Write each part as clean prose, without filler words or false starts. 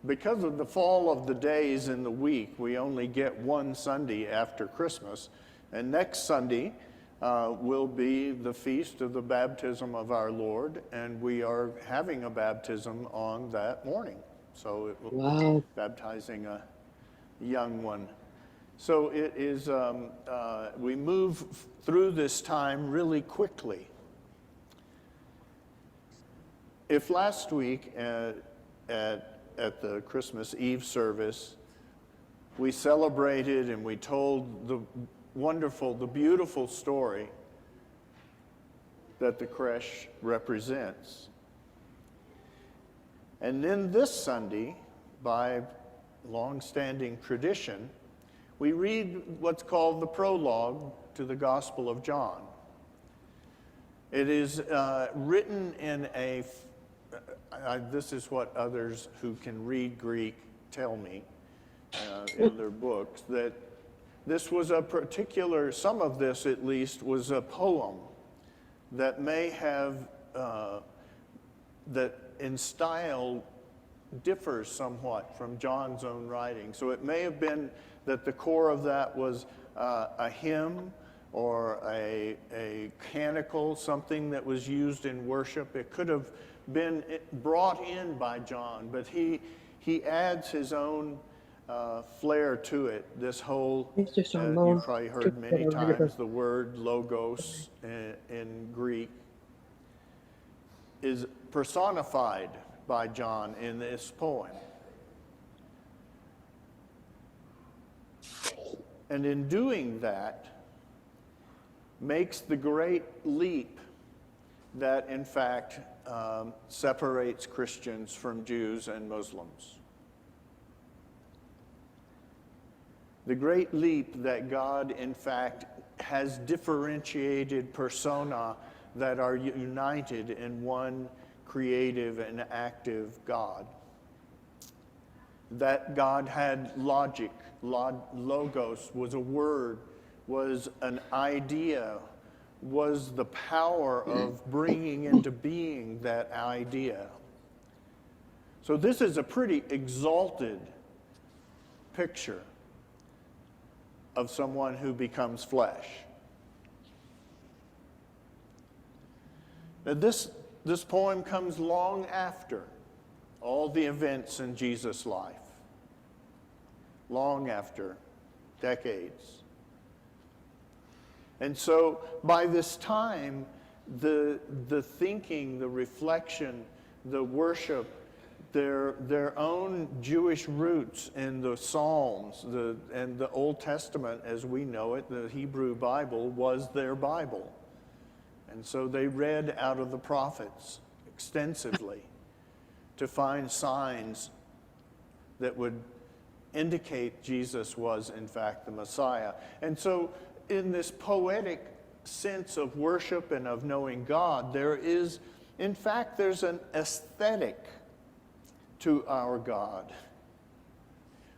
because of the fall of the days in the week, we only get one Sunday after Christmas. And next Sunday will be the feast of the baptism of our Lord, and we are having a baptism on that morning. So it will Wow. baptizing a young one. So it is, we move through this time really quickly. If last week at the Christmas Eve service, we celebrated and we told the beautiful story that the creche represents. And then this Sunday, by long-standing tradition, we read what's called the prologue to the Gospel of John. It is written in this is what others who can read Greek tell me in their books, that this was a particular, some of this at least, was a poem that may have, that in style differs somewhat from John's own writing. So it may have been that the core of that was a hymn or a canticle, something that was used in worship. It could have been brought in by John, but he adds his own flair to it. This whole, you've probably heard many times the word logos in Greek is personified by John in this poem. And in doing that, makes the great leap that in fact separates Christians from Jews and Muslims. The great leap that God, in fact, has differentiated persona that are united in one creative and active God. That God had logic, logos was a word, was an idea, was the power of bringing into being that idea. So this is a pretty exalted picture of someone who becomes flesh. Now this poem comes long after all the events in Jesus' life. Long after, decades. And so by this time, the thinking, the reflection, the worship, their own Jewish roots in the Psalms and the Old Testament as we know it, the Hebrew Bible, was their Bible. And so they read out of the prophets extensively to find signs that would indicate Jesus was in fact the Messiah. And so in this poetic sense of worship and of knowing God, there's an aesthetic to our God.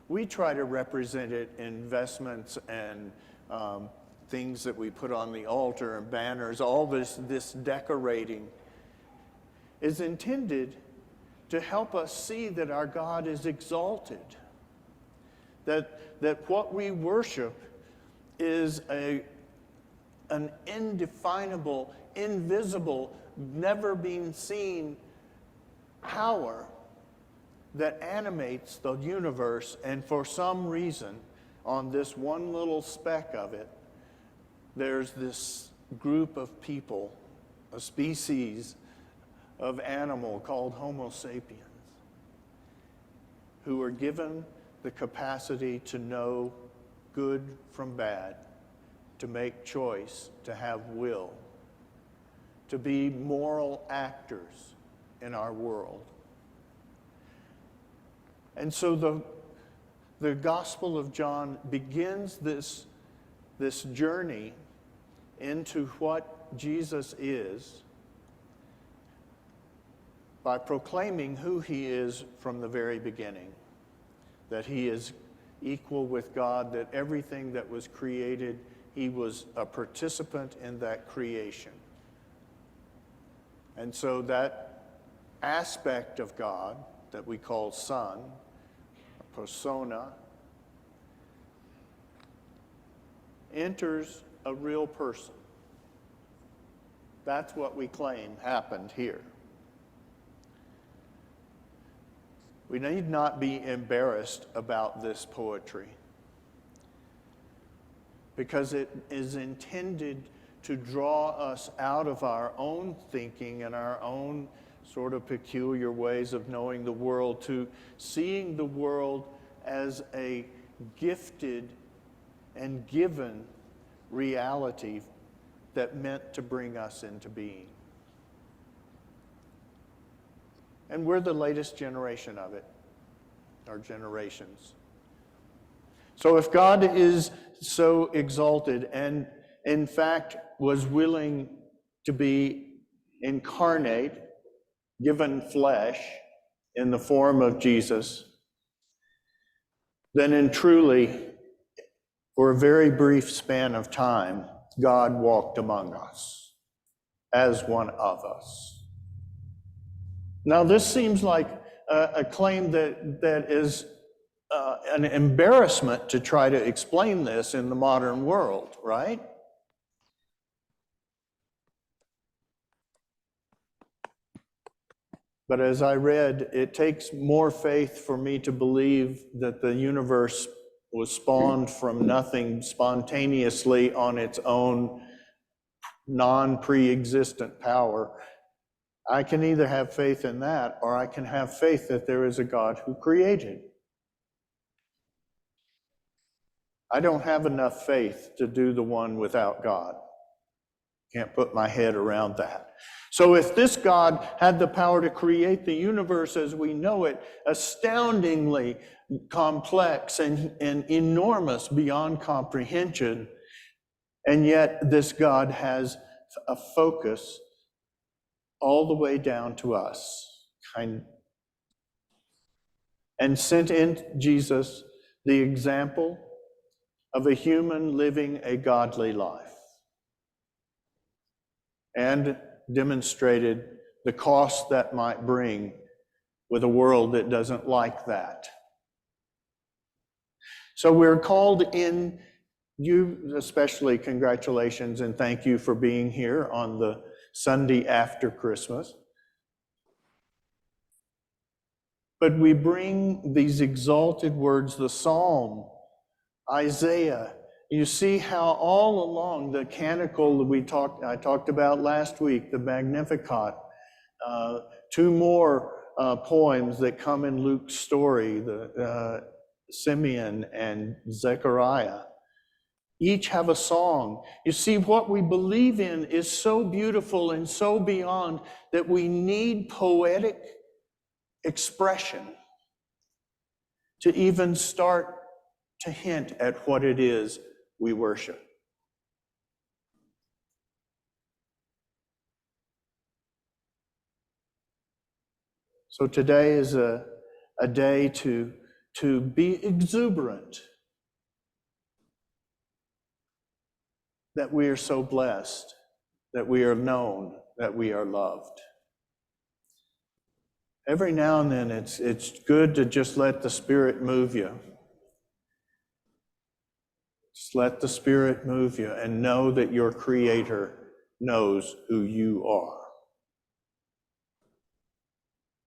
We try to represent it in vestments and things that we put on the altar and banners. All this decorating is intended to help us see that our God is exalted, that what we worship is an indefinable, invisible, never been seen power that animates the universe, and for some reason, on this one little speck of it, there's this group of people, a species of animal called Homo sapiens, who are given the capacity to know good from bad, to make choice, to have will, to be moral actors in our world. And so the Gospel of John begins this journey into what Jesus is by proclaiming who he is from the very beginning, that he is equal with God, that everything that was created, he was a participant in that creation. And so that aspect of God that we call Son persona, enters a real person. That's what we claim happened here. We need not be embarrassed about this poetry, because it is intended to draw us out of our own thinking and our own sort of peculiar ways of knowing the world to seeing the world as a gifted and given reality that meant to bring us into being. And we're the latest generation of it, or generations. So if God is so exalted and in fact was willing to be incarnate, given flesh in the form of Jesus, then in truly, for a very brief span of time, God walked among us as one of us. Now, this seems like a claim that is an embarrassment to try to explain this in the modern world, right? But as I read, it takes more faith for me to believe that the universe was spawned from nothing spontaneously on its own non-pre-existent power. I can either have faith in that, or I can have faith that there is a God who created. I don't have enough faith to do the one without God. Can't put my head around that. So if this God had the power to create the universe as we know it, astoundingly complex and enormous beyond comprehension, and yet this God has a focus all the way down to us, and sent in Jesus the example of a human living a godly life, and demonstrated the cost that might bring with a world that doesn't like that. So we're called in, you especially, congratulations and thank you for being here on the Sunday after Christmas. But we bring these exalted words, the Psalm, Isaiah. You see how all along the canticle that I talked about last week, the Magnificat, two more poems that come in Luke's story, the Simeon and Zechariah, each have a song. You see, what we believe in is so beautiful and so beyond that we need poetic expression to even start to hint at what it is we worship. So today is a day to be exuberant that we are so blessed, that we are known, that we are loved. Every now and then it's good to just let the Spirit move you. Just let the Spirit move you and know that your Creator knows who you are.